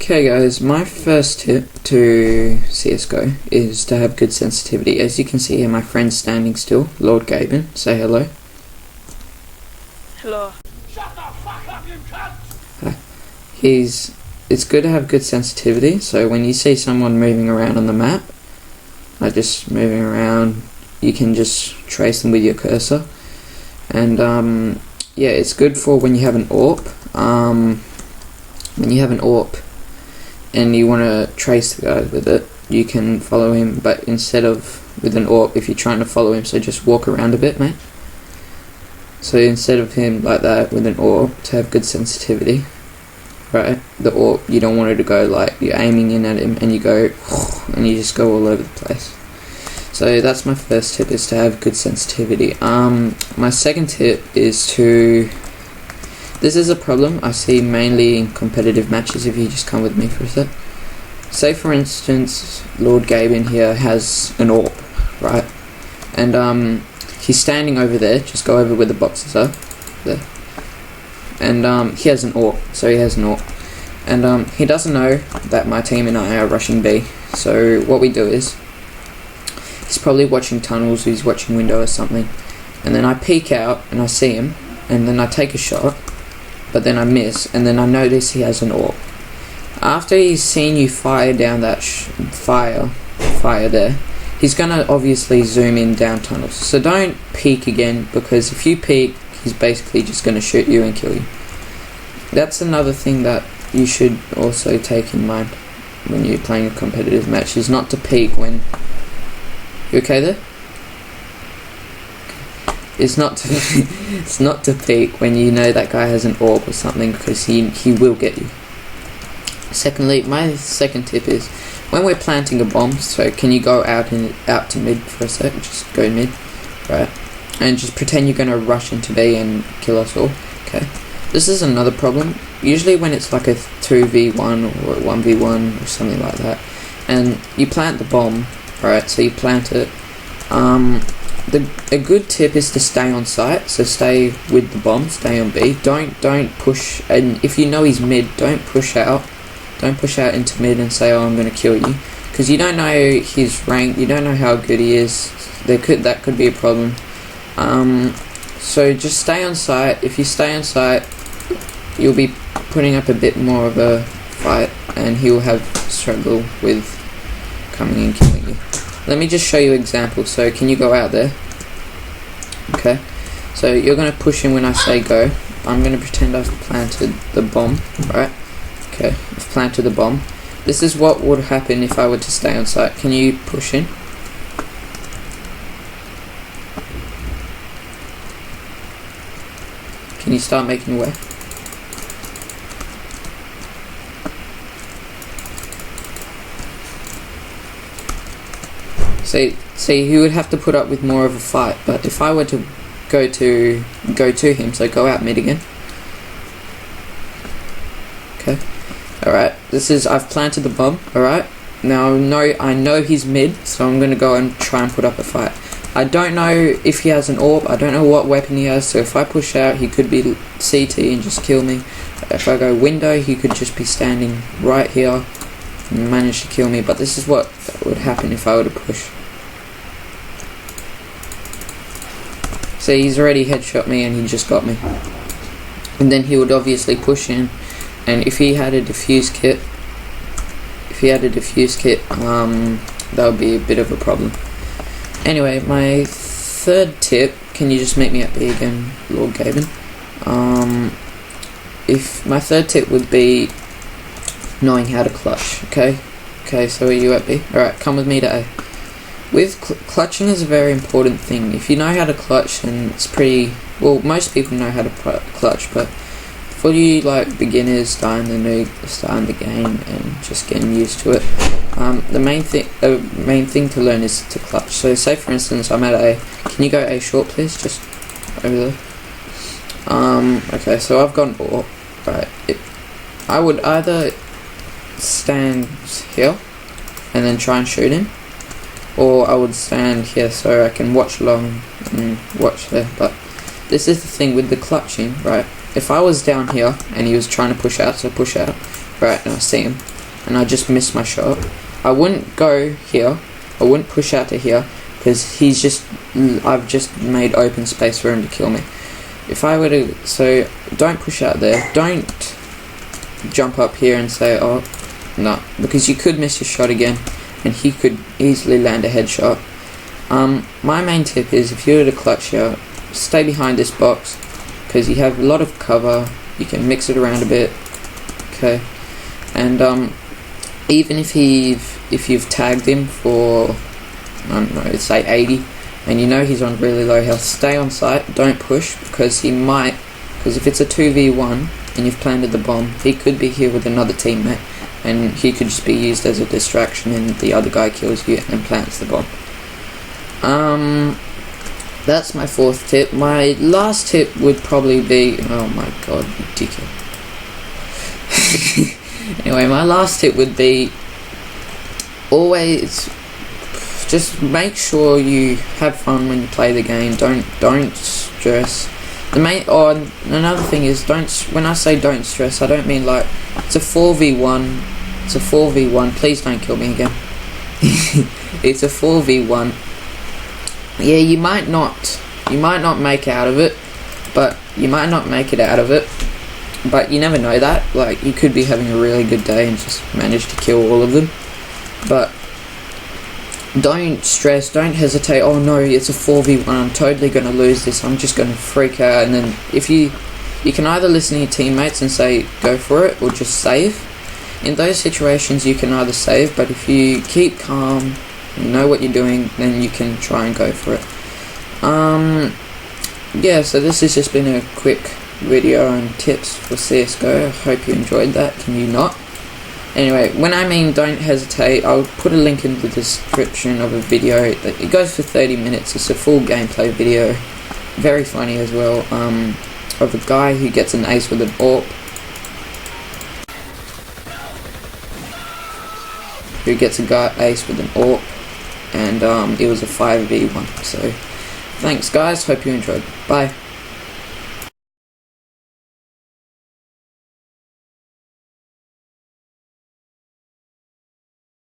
Okay guys, my first tip to CSGO is to have good sensitivity. As you can see here, my friend's standing still, Lord Gaben. Say hello. Hello. Shut the fuck up, you cunt! It's good to have good sensitivity, so when you see someone moving around on the map, like just moving around, you can just trace them with your cursor. And yeah, it's good for when you have an AWP. When you have an AWP and you want to trace the guy with it, you can follow him, but instead of with an AWP, if you're trying to follow him, so just walk around a bit, mate. So instead of him like that with an AWP, to have good sensitivity, right, the AWP, you don't want it to go like you're aiming in at him and you go and you just go all over the place. So that's my first tip, is to have good sensitivity. My second tip is to, this is a problem I see mainly in competitive matches, if you just come with me for a sec. Say for instance, Lord Gaben here has an AWP, right? And he's standing over there, just go over where the boxes are, there. And he has an AWP, so he has an AWP. And he doesn't know that my team and I are rushing B. So what we do is, he's probably watching tunnels, he's watching window or something. And then I peek out and I see him, and then I take a shot, but then I miss, and then I notice he has an AWP. After he's seen you fire down that fire there, he's gonna obviously zoom in down tunnels. So don't peek again, because if you peek, he's basically just gonna shoot you and kill you. That's another thing that you should also take in mind when you're playing a competitive match, is not to peek when... You okay there? It's not to peek when you know that guy has an AWP or something, because he will get you. Secondly, my second tip is, when we're planting a bomb, so can you go out to mid for a sec, just go mid, right, and just pretend you're gonna rush into B and kill us all. Okay, this is another problem. Usually when it's like a 2v1 or a 1v1 or something like that, and you plant the bomb, right, so you plant it, a good tip is to stay on site, so stay with the bomb, stay on B, don't push, and if you know he's mid, don't push out into mid and say, oh, I'm going to kill you, because you don't know his rank, you don't know how good he is, that could be a problem. So just stay on site. If you stay on site, you'll be putting up a bit more of a fight, and he will have struggle with coming and killing you. Let me just show you an example. So can you go out there? Okay, so you're going to push in when I say go. I'm going to pretend I've planted the bomb, right? Okay, I've planted the bomb. This is what would happen if I were to stay on site. Can you push in? Can you start making your way? See, he would have to put up with more of a fight, but if I were to go to him, so go out mid again. Okay. Alright, I've planted the bomb, alright? Now I know he's mid, so I'm gonna go and try and put up a fight. I don't know if he has an AWP, I don't know what weapon he has, so if I push out, he could be CT and just kill me. If I go window, he could just be standing right here and manage to kill me, but this is what would happen if I were to push. See, he's already headshot me and he just got me. And then he would obviously push in, and if he had a defuse kit, that would be a bit of a problem. Anyway, my third tip, can you just meet me at B again, Lord Gaben? If my third tip would be knowing how to clutch, okay? Okay, so are you at B? Alright, come with me to A. With clutching is a very important thing. If you know how to clutch, then it's pretty... Well, most people know how to clutch, but for you, like, beginners starting the game and just getting used to it, the main thing to learn is to clutch. So say for instance, I'm at A. Can you go A short, please? Just over there. Okay, so I've gone AWP. Right. I would either stand here and then try and shoot him, or I would stand here so I can watch long and watch there. But this is the thing with the clutching, right? If I was down here and he was trying to push out, so push out, right, and I see him, and I just miss my shot, I wouldn't go here, I wouldn't push out to here, because I've just made open space for him to kill me. If I were to, so don't push out there, don't jump up here and say, oh, no, because you could miss your shot again, and he could easily land a headshot. My main tip is, if you were to clutch here, stay behind this box, because you have a lot of cover, you can mix it around a bit, okay, and even if you've tagged him for, I don't know, say 80, and you know he's on really low health, stay on site, don't push, because if it's a 2v1 and you've planted the bomb, he could be here with another teammate, and he could just be used as a distraction, and the other guy kills you and plants the bomb. That's my fourth tip. My last tip would probably be, oh my god, ridiculous. Anyway, my last tip would be, always just make sure you have fun when you play the game. Don't stress. Another thing is, when I say don't stress, I don't mean like it's a 4v1. It's a 4v1. Please don't kill me again. It's a 4v1. Yeah, you might not make out of it, but you might not make it out of it, but you never know that. Like, you could be having a really good day and just manage to kill all of them. But don't stress, don't hesitate. Oh no, it's a 4v1, I'm totally going to lose this, I'm just going to freak out. And then if you can either listen to your teammates and say go for it, or just save. In those situations you can either save, but if you keep calm, you know what you're doing, then you can try and go for it. Yeah, so this has just been a quick video on tips for CSGO. I hope you enjoyed that. Can you not? Anyway, when I mean don't hesitate, I'll put a link in the description of a video. It goes for 30 minutes. It's a full gameplay video, very funny as well, of a guy who gets an ace with an AWP. Who gets a guy ace with an AWP, and it was a 5v1. So thanks guys, hope you enjoyed. Bye.